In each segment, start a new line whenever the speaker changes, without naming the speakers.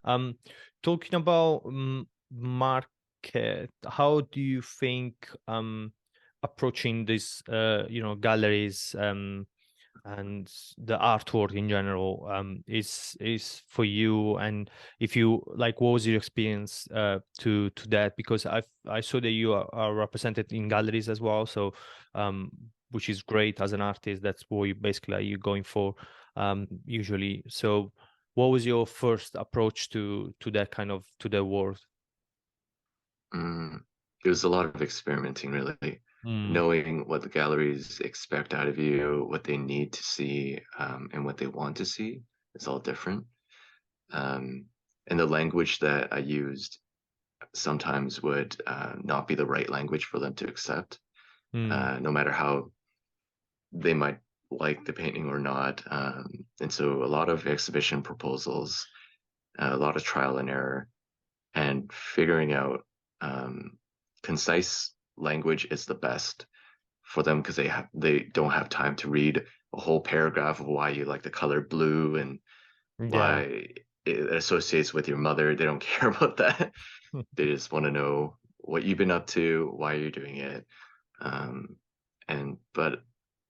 Um, Talking about market, how do you think approaching this, galleries and the artwork in general is for you? And if you like, what was your experience to that? Because I saw that you are represented in galleries as well, so which is great as an artist. That's what you basically are you going for usually. So what was your first approach to that kind of to the world?
Mm, it was a lot of experimenting, really,
Mm,
knowing what the galleries expect out of you, what they need to see, and what they want to see. It's all different. Um, and the language that I used sometimes would not be the right language for them to accept,
mm,
no matter how they might like the painting or not. And so a lot of exhibition proposals, a lot of trial and error, and figuring out um, concise language is the best for them because they don't have time to read a whole paragraph of why you like the color blue and
yeah.
why it associates with your mother. They don't care about that. They just want to know what you've been up to, why you're doing it. Um, and but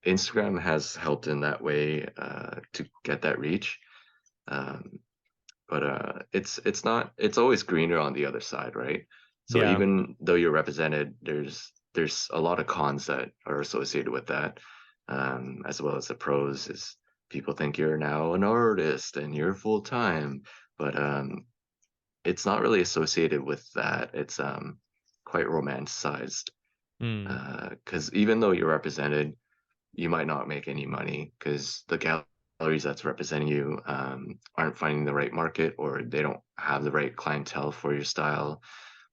Instagram has helped in that way to get that reach. Um, but it's not it's always greener on the other side, right? So
Yeah.
even though you're represented, there's a lot of cons that are associated with that, as well as the pros. Is people think you're now an artist and you're full time, but it's not really associated with that. It's quite romanticized
Mm,
because even though you're represented, you might not make any money because the galleries that's representing you aren't finding the right market, or they don't have the right clientele for your style,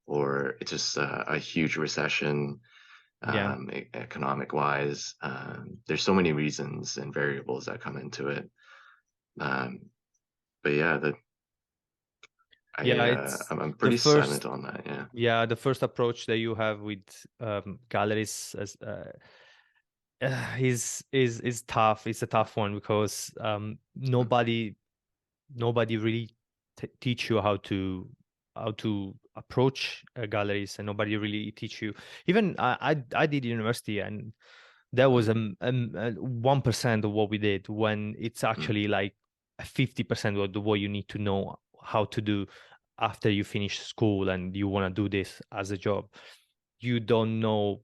or it's just a huge recession
yeah.
economic wise. There's so many reasons and variables that come into it. Um, but yeah,
Yeah, it's
I'm
the
pretty
first
silent on that. Yeah.
yeah, the first approach that you have with galleries as is tough. It's a tough one because nobody really teach you how to approach galleries, and nobody really teach you. Even I did university, and that was
Mm,
1% of what we did, when it's
mm,
actually like 50% of the what you need to know how to do after you finish school and you want to do this as a job. You don't know.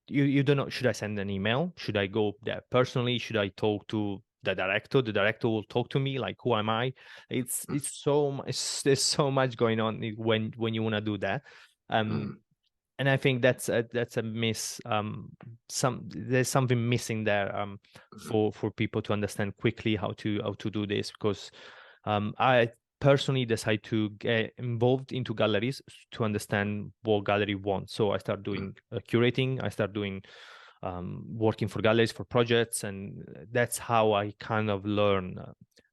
You don't know, should I send an email? Should I go there personally? Should I talk to the director? The director will talk to me. Like, who am I?
mm,
It's so much. There's so much going on when you want to do that. Um,
mm,
and I think that's a miss. There's something missing there.
mm,
For people to understand quickly how to do this, because I personally decide to get involved into galleries to understand what gallery wants. So I start
mm,
doing curating. I start doing working for galleries for projects, and that's how I kind of learn.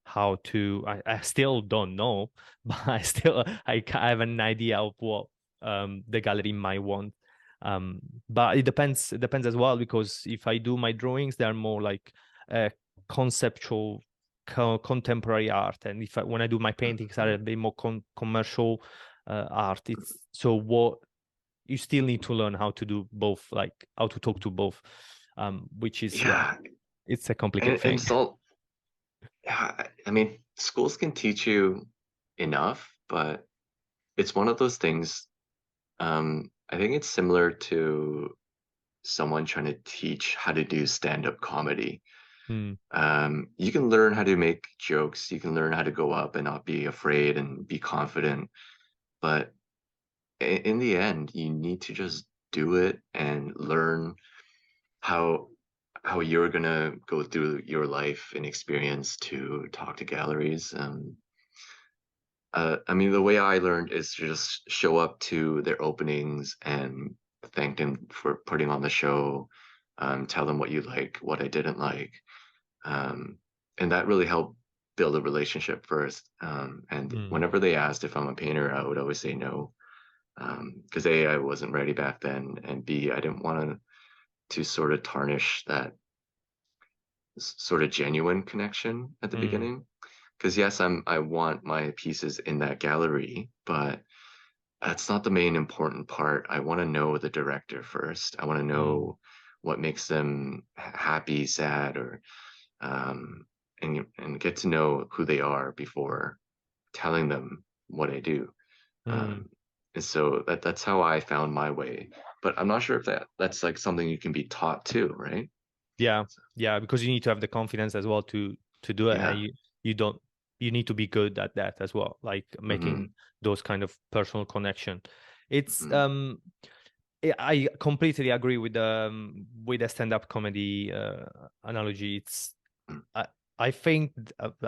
How to I still don't know, but I have an idea of what the gallery might want. But it depends as well, because if I do my drawings, they are more like uh, conceptual, contemporary art, and when I do my paintings, are a
mm.
bit more commercial art. It's so what you still need to learn how to do both, like how to talk to both, which is, yeah,
Yeah,
it's a complicated
and
thing.
so yeah, I mean, schools can teach you enough, but it's one of those things. I think it's similar to someone trying to teach how to do stand-up comedy.
Hmm.
You can learn how to make jokes, you can learn how to go up and not be afraid and be confident, but in the end, you need to just do it and learn how how you're gonna go through your life and experience to talk to galleries. I mean, the way I learned is to just show up to their openings and thank them for putting on the show, tell them what you like, what I didn't like. And that really helped build a relationship first. And
Hmm.
whenever they asked if I'm a painter, I would always say no. Because A, I wasn't ready back then, and B, I didn't want to sort of tarnish that sort of genuine connection at the
Hmm.
beginning. because yes, I want my pieces in that gallery, but that's not the main important part. I want to know the director first. I want to
Mm,
know what makes them happy, sad, or um, and get to know who they are before telling them what I do.
mm.
And so that's how I found my way. But I'm not sure if that's like something you can be taught too, right?
Yeah,
So,
yeah, because you need to have the confidence as well to do it, and
yeah.
you don't you need to be good at that as well, like making
Hmm.
those kind of personal connection. It's
Hmm.
I completely agree with the stand-up comedy analogy. It's I I think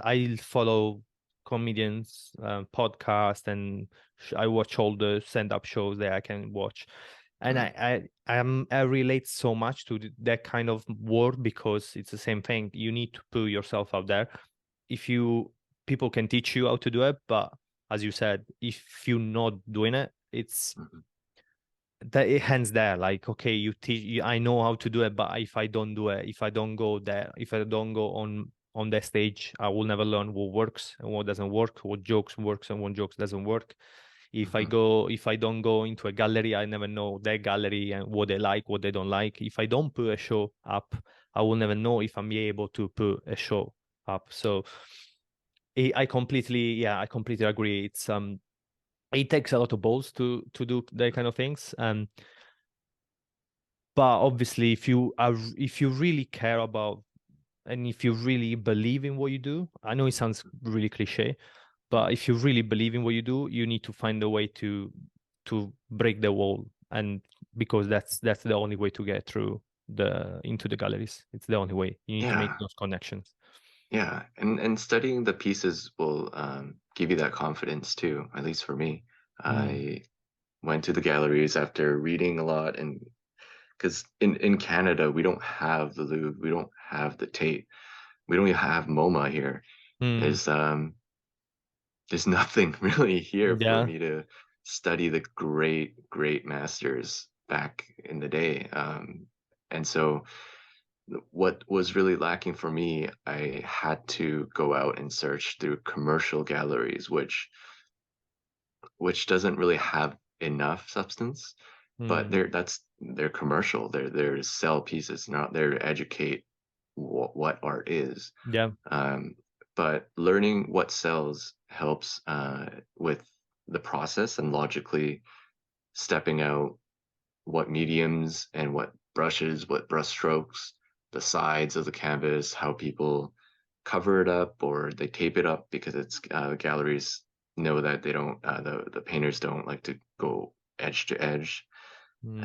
I follow comedians podcast, and I watch all the stand-up shows that I can watch, and
Hmm.
I relate so much to that kind of world because it's the same thing. You need to put yourself out there. If you People can teach you how to do it, but as you said, if you're not doing it, it's
Hmm.
that it hands there. Like, okay, I know how to do it, but if I don't do it, if I don't go there, if I don't go on that stage, I will never learn what works and what doesn't work, what jokes works and what jokes doesn't work.
Hmm.
If I don't go into a gallery, I never know that gallery and what they like, what they don't like. If I don't put a show up, I will never know if I'm able to put a show up. So I completely agree. It takes a lot of balls to do that kind of things. But obviously, if you really care about and if you really believe in what you do, I know it sounds really cliche, but if you really believe in what you do, you need to find a way to break the wall, and because that's the only way to get through the into the galleries. It's the only way. You need to make
Yeah.
those connections.
Yeah. And studying the pieces will give you that confidence too, at least for me.
Mm.
I went to the galleries after reading a lot, and because in Canada we don't have the Louvre, we don't have the Tate, we don't even have MoMA here.
Mm.
There's there's nothing really here for
Yeah.
me to study the great masters back in the day. And so what was really lacking for me, I had to go out and search through commercial galleries, which doesn't really have enough substance, but
Mm.
they're commercial. They're to sell pieces, not there to educate what art is.
Yeah.
Um, but learning what sells helps with the process and logically stepping out what mediums and what brushes, what brush strokes, the sides of the canvas, how people cover it up or they tape it up because it's galleries know that they don't the painters don't like to go edge to edge
Mm.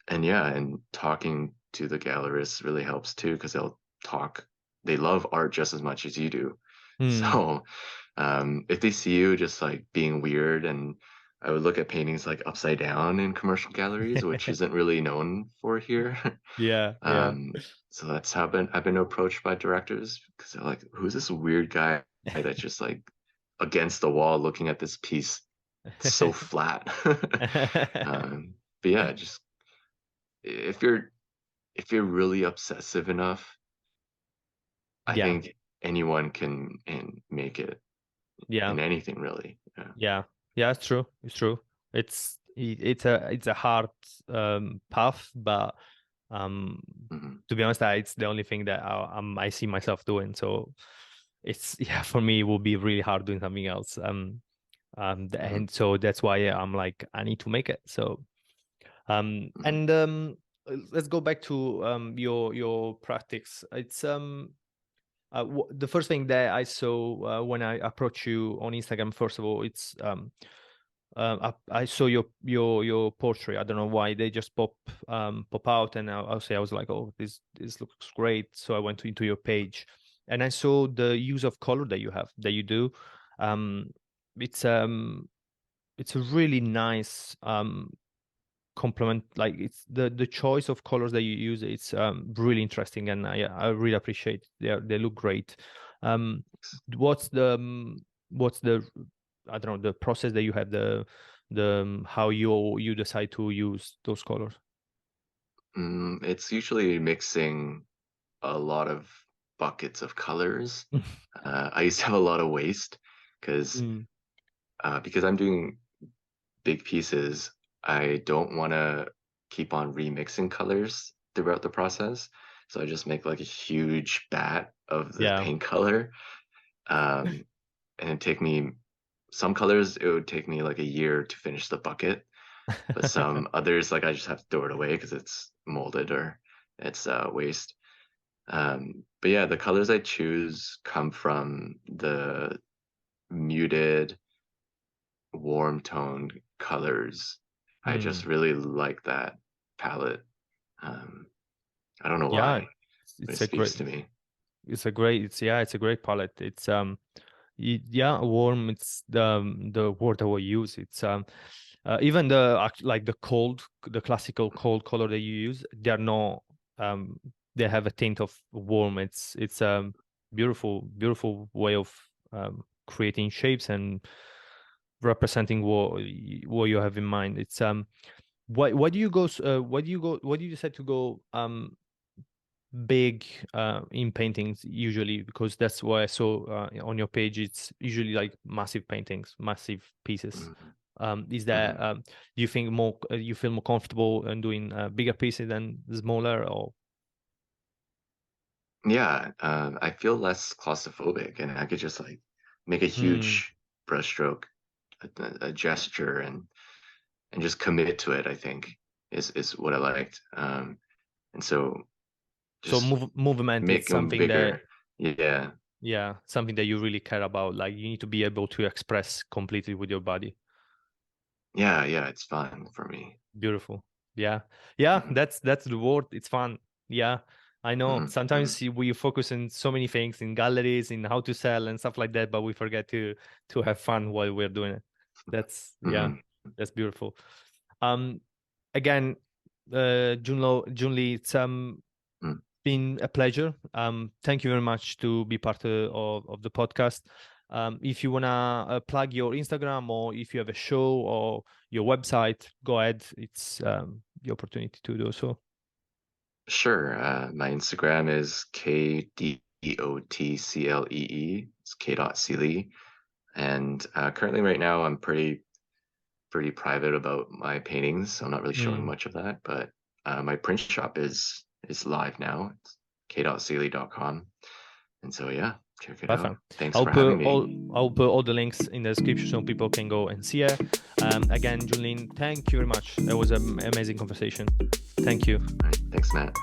and yeah, and talking to the gallerists really helps too because they love art just as much as you do.
Mm.
So if they see you just like being weird, and I would look at paintings like upside down in commercial galleries, which isn't really known for here.
Yeah. Yeah.
So that's how I've been approached by directors because they're like, who's this weird guy that's just like against the wall looking at this piece so flat? But yeah, just if you're if you're really obsessive enough, I
Yeah.
think anyone can and make it
Yeah.
in anything really. Yeah.
Yeah, yeah, it's true. It's true. It's a hard path, but um,
Hmm.
to be honest, it's the only thing that I see myself doing. So it's yeah, for me, it will be really hard doing something else.
Hmm.
And so that's why I'm like I need to make it. So
Hmm.
and let's go back to your practice. It's the first thing that I saw when I approached you on Instagram, first of all, it's I saw your portrait. I don't know why they just pop out, and I was like, oh, this looks great. So I went into your page, and I saw the use of color that you do. Um, it's um it's a really nice complement. Like it's the choice of colors that you use. It's really interesting, and I really appreciate. They look great. Um, what's the I don't know the process that you have how you decide to use those colors.
It's usually mixing a lot of. buckets of colors. I used to have a lot of waste because I'm doing big pieces. I don't want to keep on remixing colors throughout the process, so I just make like a huge vat of the
Yeah.
paint color. And it'd take me, some colors it would take me like a year to finish the bucket, but some others like I just have to throw it away because it's molded or it's waste. But yeah, the colors I choose come from the muted, warm tone colors. I just really like that palette. I don't know
Yeah,
why, but it
it's a great,
speaks to me.
it's a great, it's a great palette. It's yeah, warm. It's the word I will use. It's even like the classical cold color that you use. They're not they have a tint of warm. It's beautiful way of creating shapes and representing what you have in mind. It's why do you go why do you decide to go big in paintings usually? Because that's what I saw on your page. It's usually like massive paintings, massive pieces. Is that
Mhm.
do you think more you feel more comfortable in doing bigger pieces than smaller, or
Yeah, I feel less claustrophobic, and I could just like make a
Hmm.
huge brushstroke, a gesture, and just commit to it. I think is what I liked. And so
So
just
movement is
make them
something that,
bigger. Yeah,
yeah, something that you really care about. Like you need to be able to express completely with your body.
yeah. It's fun for me.
Beautiful. Yeah. Yeah,
Hmm
that's the word. It's fun. Yeah. I know.
hmm
Sometimes we focus on so many things in galleries, in how to sell and stuff like that, but we forget to have fun while we're doing it. That's yeah,
hmm
that's beautiful. Um Again, Jun Lee, it's
hmm
been a pleasure. Thank you very much to be part of the podcast. If you wanna plug your Instagram, or if you have a show or your website, go ahead. It's the opportunity to do so.
Sure. My Instagram is KDOTCLEE. It's K.Clee. And currently, right now, I'm pretty private about my paintings, so I'm not really showing
Mm,
much of that. But my print shop is live now. It's k.clee.com. And so yeah, check it out.
perfect.
Thanks for having me.
I'll put all the links in the description so people can go and see it. Again, Julene, thank you very much. It was an amazing conversation. Thank you.
All right, thanks, Matt.